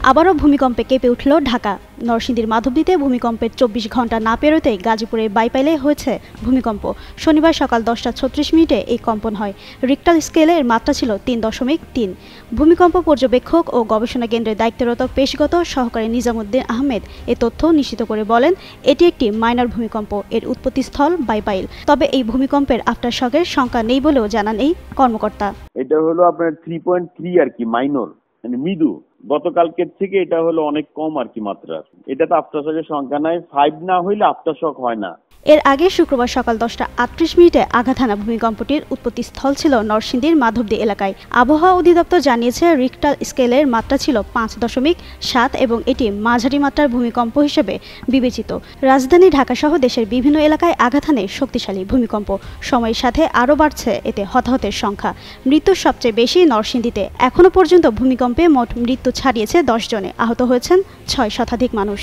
আবারও ভূমিকম্পে কেঁপে উঠল ঢাকা। নরসিংদীর মাধবদীতে ভূমিকম্পের ২৪ ঘন্টা না পেরোতেই গাজীপুরের বাইপাইলে হয়েছে ভূমিকম্প। শনিবার সকাল 10টা 36 মিনিটে এই কম্পন হয়। রিক্টার স্কেলে এর মাত্রা ছিল ৩.৩। ভূমিকম্প পর্যবেক্ষক ও গবেষণা কেন্দ্রের দায়িত্বরত পেশগত সহকারী নিজামুদ্দিন আহমেদ এ তথ্য নিশ্চিত করে বলেন, এটি একটি মাইনর ভূমিকম্প। এর উৎপত্তিস্থল বাইপাইল। তবে এই ভূমিকম্পের আফটারশকের সংখ্যা নেই বলেও জানান এই কর্মকর্তা। এটা হলো আপনার 3.3 আর কি, মাইনর মানে মৃদু। গতকালকের থেকে এটা হলো অনেক কম আর কি মাত্রা। এটা তো আফটারশকের সংখ্যা নাই, 5 না হইলে আফটারশক হয় না। এর আগে শুক্রবার সকাল 10টা 38 মিনিটে আঘাত হানা ভূমিকম্পটির উৎপত্তিস্থল ছিল নরসিংদীর মাধবদী এলাকায়। আবহাওয়া অধিদপ্তর জানিয়েছে, রিক্টার স্কেলের মাত্রা ছিল 5.7 এবং এটি মাঝারি মাত্রার ভূমিকম্প হিসেবে বিবেচিত। রাজধানী ঢাকাসহ দেশের বিভিন্ন এলাকায় আঘাত হানে শক্তিশালী ভূমিকম্প। সময়ের সাথে আরও বাড়ছে এতে হতাহতের সংখ্যা। মৃত্যুর সবচেয়ে বেশি নরসিংদীতে। এখনও পর্যন্ত ভূমিকম্পে মোট মৃত্যু ছাড়িয়েছে 10 জনে। আহত হয়েছেন 6 শতাধিক মানুষ।